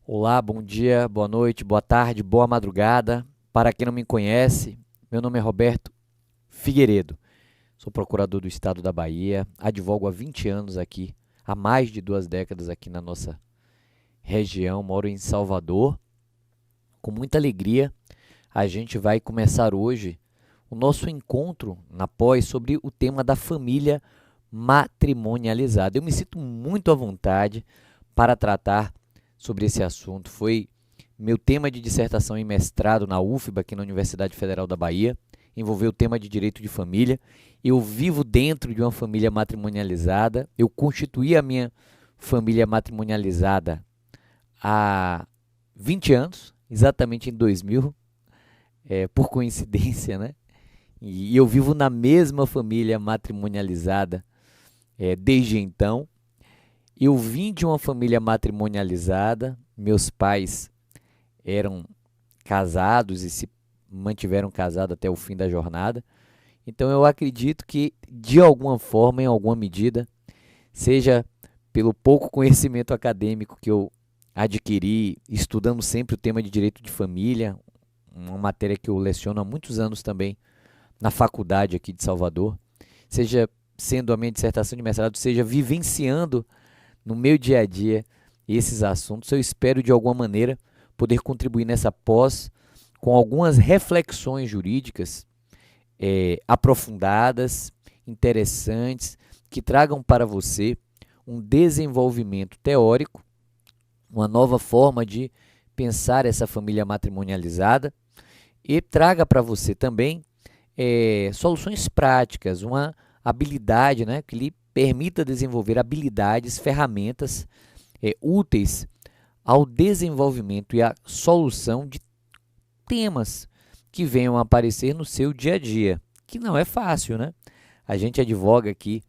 Olá, bom dia, boa noite, boa tarde, boa madrugada. Para quem não me conhece, meu nome é Roberto Figueiredo. Sou procurador do estado da Bahia, advogo há 20 anos aqui, há mais de 2 décadas aqui na nossa região, moro em Salvador. Com muita alegria, a gente vai começar hoje o nosso encontro na pós sobre o tema da família matrimonializada. Eu me sinto muito à vontade para tratar sobre esse assunto. Foi meu tema de dissertação em mestrado na UFBA, aqui na Universidade Federal da Bahia, envolveu o tema de direito de família. Eu vivo dentro de uma família matrimonializada, eu constituí a minha família matrimonializada há 20 anos, exatamente em 2000, por coincidência, né? E eu vivo na mesma família matrimonializada desde então. Eu vim de uma família matrimonializada, meus pais eram casados e se mantiveram casados até o fim da jornada. Então eu acredito que, de alguma forma, em alguma medida, seja pelo pouco conhecimento acadêmico que eu adquiri, estudando sempre o tema de direito de família, uma matéria que eu leciono há muitos anos também na faculdade aqui de Salvador, seja sendo a minha dissertação de mestrado, seja vivenciando no meu dia a dia esses assuntos, eu espero de alguma maneira poder contribuir nessa pós com algumas reflexões jurídicas aprofundadas, interessantes, que tragam para você um desenvolvimento teórico, uma nova forma de pensar essa família matrimonializada e traga para você também soluções práticas, uma habilidade, né, que lhe permita desenvolver habilidades, ferramentas úteis ao desenvolvimento e à solução de temas que venham a aparecer no seu dia a dia, que não é fácil, né? A gente advoga aqui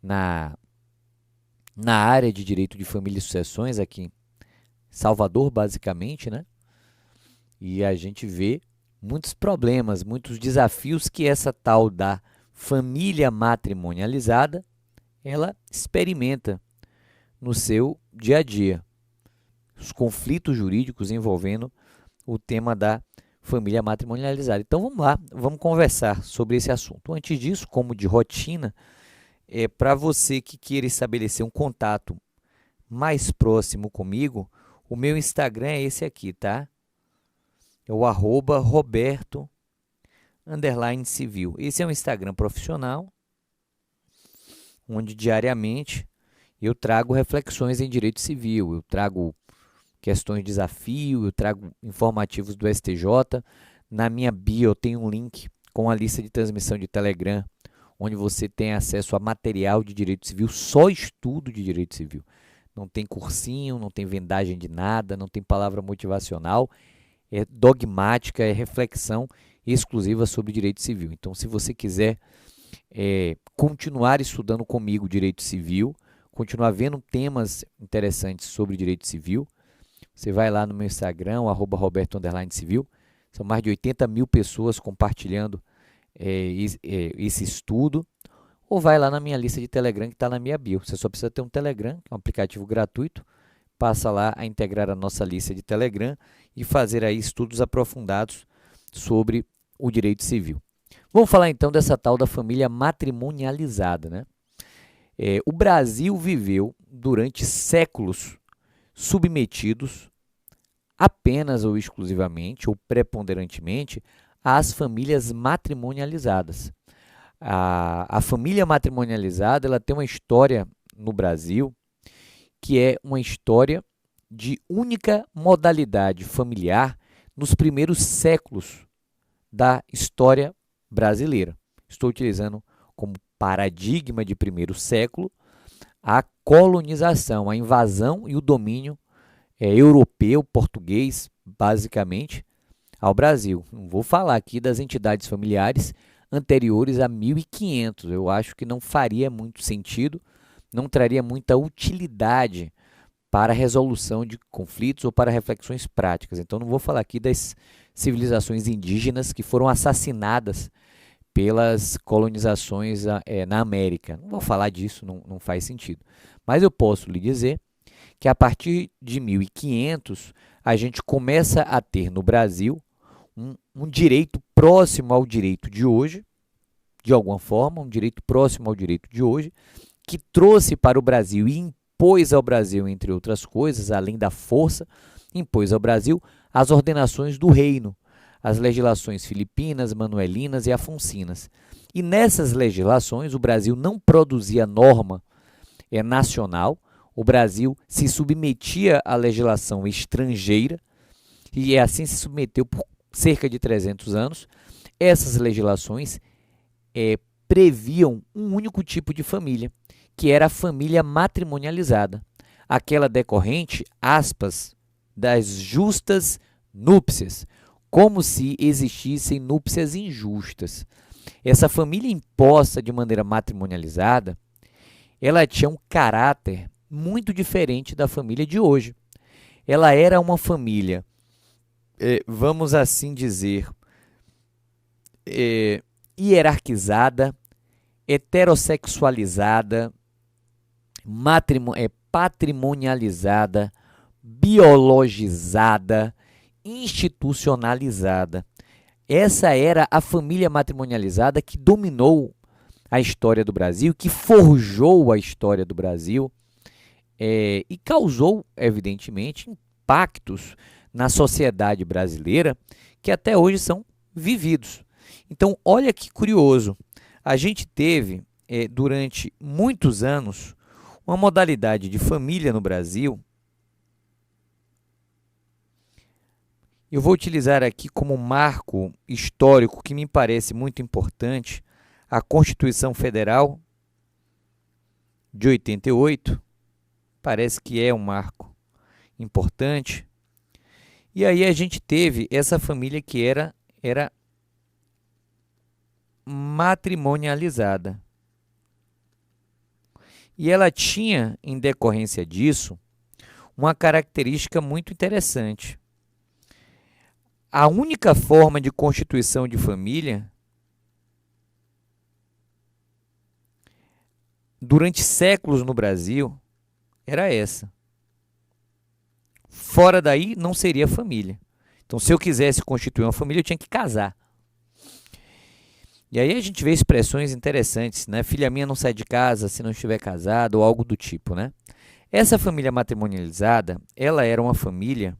na, na área de direito de família e sucessões, aqui em Salvador, basicamente, né? E a gente vê muitos problemas, muitos desafios que essa tal da família matrimonializada ela experimenta no seu dia a dia. Os conflitos jurídicos envolvendo o tema da família matrimonializada. Então vamos lá, vamos conversar sobre esse assunto. Antes disso, como de rotina, para você que queira estabelecer um contato mais próximo comigo, o meu Instagram é esse aqui, tá? É o @Roberto_Civil. Esse é um Instagram profissional, onde diariamente eu trago reflexões em direito civil, eu trago questões de desafio, eu trago informativos do STJ. Na minha bio eu tenho um link com a lista de transmissão de Telegram, onde você tem acesso a material de direito civil, só estudo de direito civil. Não tem cursinho, não tem vendagem de nada, não tem palavra motivacional, é dogmática, é reflexão exclusiva sobre direito civil. Então, se você quiser continuar estudando comigo direito civil, continuar vendo temas interessantes sobre direito civil, você vai lá no meu Instagram, @Roberto_Civil. São mais de 80 mil pessoas compartilhando esse estudo. Ou vai lá na minha lista de Telegram que está na minha bio. Você só precisa ter um Telegram, que é um aplicativo gratuito. Passa lá a integrar a nossa lista de Telegram e fazer aí estudos aprofundados sobre o direito civil. Vamos falar então dessa tal da família matrimonializada, né? O Brasil viveu durante séculos submetidos apenas ou exclusivamente ou preponderantemente às famílias matrimonializadas. A família matrimonializada ela tem uma história no Brasil que é uma história de única modalidade familiar nos primeiros séculos da história brasileira. Estou utilizando como paradigma de primeiro século a colonização, a invasão e o domínio europeu, português, basicamente, ao Brasil. Não vou falar aqui das entidades familiares anteriores a 1500. Eu acho que não faria muito sentido, não traria muita utilidade para a resolução de conflitos ou para reflexões práticas. Então, não vou falar aqui das civilizações indígenas que foram assassinadas pelas colonizações na América. Não vou falar disso, não faz sentido. Mas eu posso lhe dizer que a partir de 1500 a gente começa a ter no Brasil um direito próximo ao direito de hoje, de alguma forma, um direito próximo ao direito de hoje, que trouxe para o Brasil e impôs ao Brasil, entre outras coisas, além da força, impôs ao Brasil as ordenações do reino, as legislações filipinas, manuelinas e afoncinas. E nessas legislações, o Brasil não produzia norma nacional, o Brasil se submetia à legislação estrangeira e assim se submeteu por cerca de 300 anos. Essas legislações previam um único tipo de família, que era a família matrimonializada, aquela decorrente, aspas, das justas núpcias, como se existissem núpcias injustas. Essa família imposta de maneira matrimonializada, ela tinha um caráter muito diferente da família de hoje. Ela era uma família, vamos assim dizer, hierarquizada, heterossexualizada, patrimonializada, biologizada, institucionalizada. Essa era a família matrimonializada que dominou a história do Brasil, que forjou a história do Brasil e causou, evidentemente, impactos na sociedade brasileira que até hoje são vividos. Então, olha que curioso, a gente teve, durante muitos anos, uma modalidade de família no Brasil. Eu vou utilizar aqui como marco histórico que me parece muito importante a Constituição Federal de 88, parece que é um marco importante. E aí a gente teve essa família que era matrimonializada. E ela tinha, em decorrência disso, uma característica muito interessante. A única forma de constituição de família, durante séculos no Brasil, era essa. Fora daí, não seria família. Então, se eu quisesse constituir uma família, eu tinha que casar. E aí a gente vê expressões interessantes, né? Filha minha não sai de casa se não estiver casada, ou algo do tipo, né? Essa família matrimonializada, ela era uma família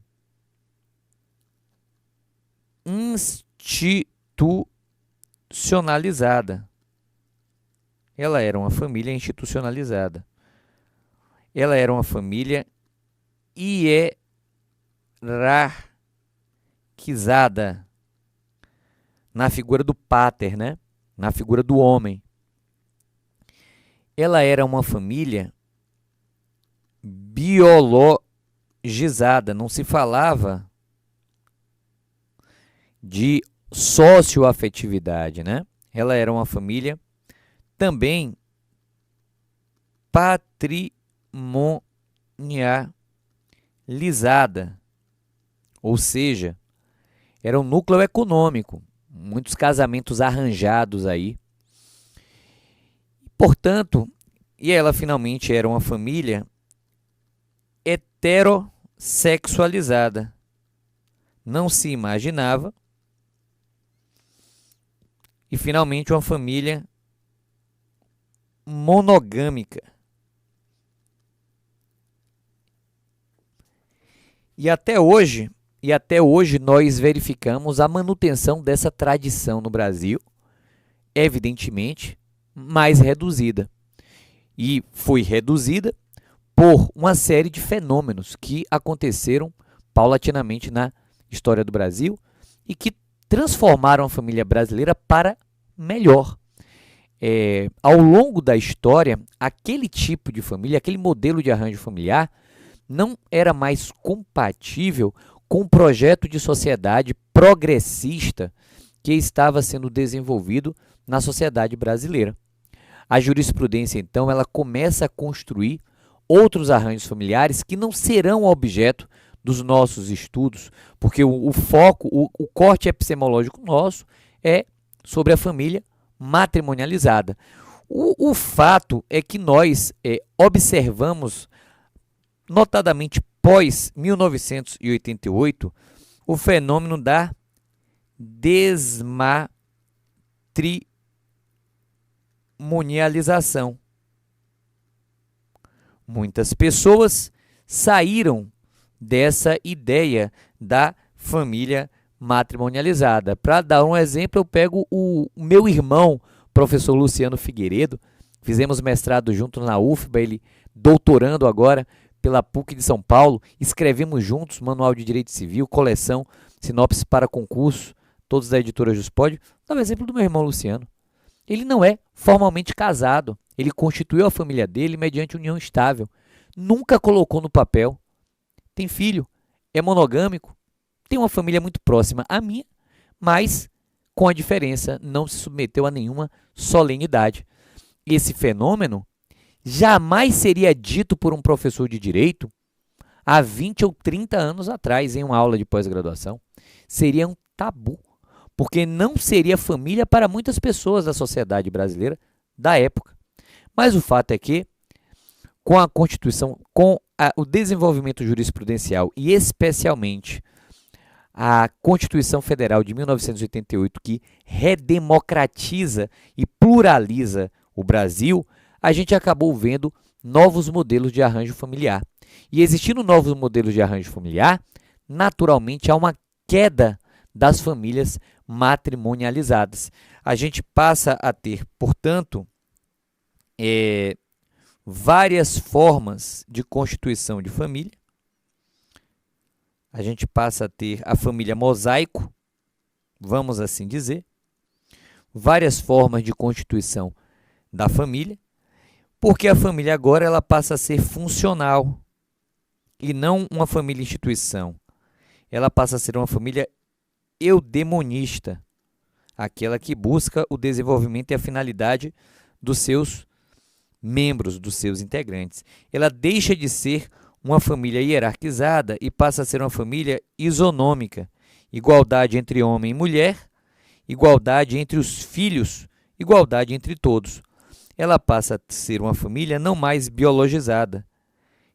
institucionalizada. Ela era uma família institucionalizada. Ela era uma família hierarquizada na figura do pater, né? Na figura do homem. Ela era uma família biologizada, não se falava de socioafetividade, né? Ela era uma família também patrimonializada, ou seja, era um núcleo econômico, muitos casamentos arranjados aí. Portanto, e ela finalmente era uma família heterossexualizada. Não se imaginava. E finalmente uma família monogâmica. E até hoje nós verificamos a manutenção dessa tradição no Brasil, evidentemente, mais reduzida. E foi reduzida por uma série de fenômenos que aconteceram paulatinamente na história do Brasil e que transformaram a família brasileira para melhor. Ao longo da história, aquele tipo de família, aquele modelo de arranjo familiar, não era mais compatível com o projeto de sociedade progressista que estava sendo desenvolvido na sociedade brasileira. A jurisprudência, então, ela começa a construir outros arranjos familiares que não serão objeto dos nossos estudos, porque o foco, o corte epistemológico nosso é sobre a família matrimonializada. O fato é que nós observamos notadamente pós 1988, o fenômeno da desmatrimonialização. Muitas pessoas saíram dessa ideia da família matrimonializada. Para dar um exemplo, eu pego o meu irmão, professor Luciano Figueiredo. Fizemos mestrado junto na UFBA, ele doutorando agora pela PUC de São Paulo. Escrevemos juntos Manual de Direito Civil, coleção, sinopse para concurso, todos da editora Juspod. Dá o exemplo do meu irmão Luciano. Ele não é formalmente casado. Ele constituiu a família dele mediante união estável. Nunca colocou no papel. Tem filho, é monogâmico, tem uma família muito próxima à minha, mas, com a diferença, não se submeteu a nenhuma solenidade. Esse fenômeno jamais seria dito por um professor de direito há 20 ou 30 anos atrás, em uma aula de pós-graduação. Seria um tabu, porque não seria família para muitas pessoas da sociedade brasileira da época. Mas o fato é que, com a Constituição, com o desenvolvimento jurisprudencial e especialmente a Constituição Federal de 1988, que redemocratiza e pluraliza o Brasil, a gente acabou vendo novos modelos de arranjo familiar. E existindo novos modelos de arranjo familiar, naturalmente há uma queda das famílias matrimonializadas. A gente passa a ter, portanto, várias formas de constituição de família. A gente passa a ter a família mosaico, vamos assim dizer, várias formas de constituição da família, porque a família agora ela passa a ser funcional e não uma família instituição. Ela passa a ser uma família eudemonista, aquela que busca o desenvolvimento e a finalidade dos seus membros, dos seus integrantes. Ela deixa de ser uma família hierarquizada e passa a ser uma família isonômica. Igualdade entre homem e mulher, igualdade entre os filhos, igualdade entre todos. Ela passa a ser uma família não mais biologizada.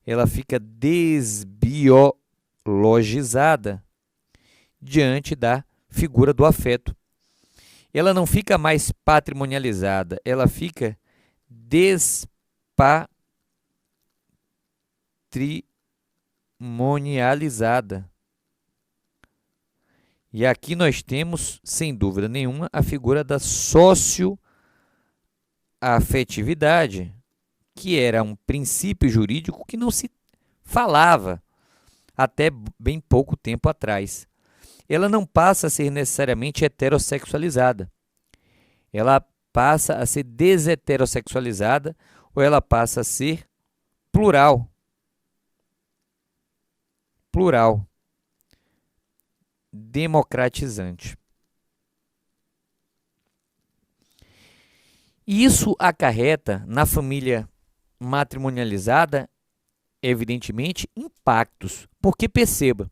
Ela fica desbiologizada diante da figura do afeto. Ela não fica mais patrimonializada, ela fica despatrimonializada. E aqui nós temos, sem dúvida nenhuma, a figura da socioafetividade, que era um princípio jurídico que não se falava até bem pouco tempo atrás. Ela não passa a ser necessariamente heterossexualizada. Ela passa a ser desheterossexualizada ou ela passa a ser plural. Plural. Democratizante. E isso acarreta na família matrimonializada, evidentemente, impactos. Porque perceba,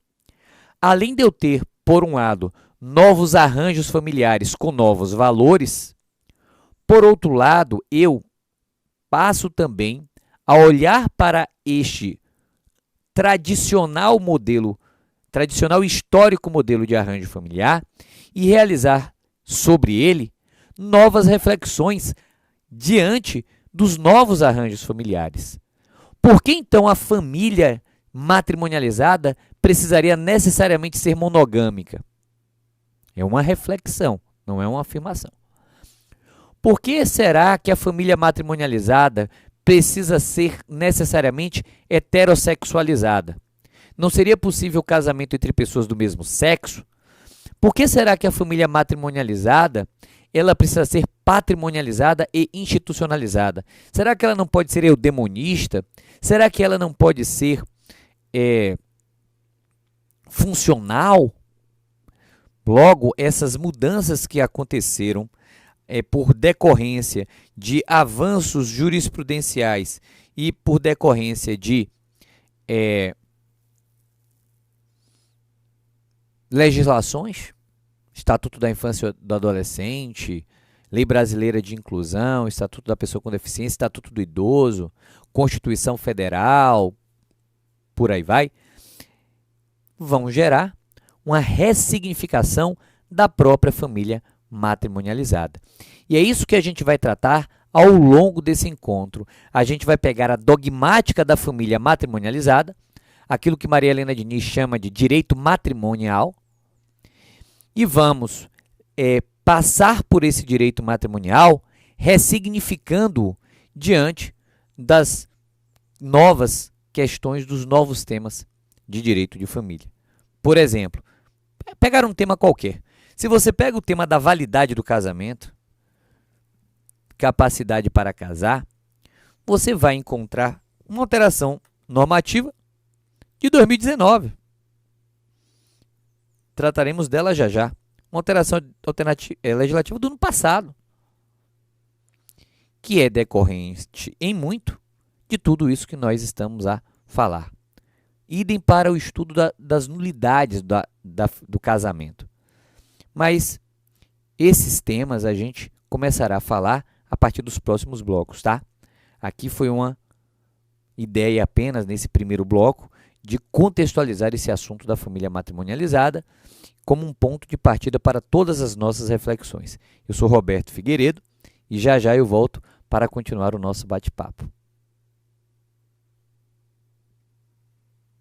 além de eu ter, por um lado, novos arranjos familiares com novos valores, por outro lado, eu passo também a olhar para este tradicional histórico modelo de arranjo familiar e realizar sobre ele novas reflexões diante dos novos arranjos familiares. Por que então a família matrimonializada precisaria necessariamente ser monogâmica? É uma reflexão, não é uma afirmação. Por que será que a família matrimonializada precisa ser necessariamente heterossexualizada? Não seria possível o casamento entre pessoas do mesmo sexo? Por que será que a família matrimonializada ela precisa ser patrimonializada e institucionalizada? Será que ela não pode ser eudemonista? Será que ela não pode ser funcional? Logo, essas mudanças que aconteceram por decorrência de avanços jurisprudenciais e por decorrência de legislações, Estatuto da Infância e do Adolescente, Lei Brasileira de Inclusão, Estatuto da Pessoa com Deficiência, Estatuto do Idoso, Constituição Federal, por aí vai, vão gerar uma ressignificação da própria família matrimonializada. E é isso que a gente vai tratar ao longo desse encontro. A gente vai pegar a dogmática da família matrimonializada, aquilo que Maria Helena Diniz chama de direito matrimonial, e vamos passar por esse direito matrimonial, ressignificando-o diante das novas questões, dos novos temas de direito de família. Por exemplo, pegar um tema qualquer. Se você pega o tema da validade do casamento, capacidade para casar, você vai encontrar uma alteração normativa de 2019. Trataremos dela já já. Uma alteração legislativa do ano passado, que é decorrente em muito de tudo isso que nós estamos a falar. Idem para o estudo das nulidades do casamento. Mas esses temas a gente começará a falar a partir dos próximos blocos, tá? Aqui foi uma ideia apenas nesse primeiro bloco de contextualizar esse assunto da família matrimonializada como um ponto de partida para todas as nossas reflexões. Eu sou Roberto Figueiredo e já já eu volto para continuar o nosso bate-papo.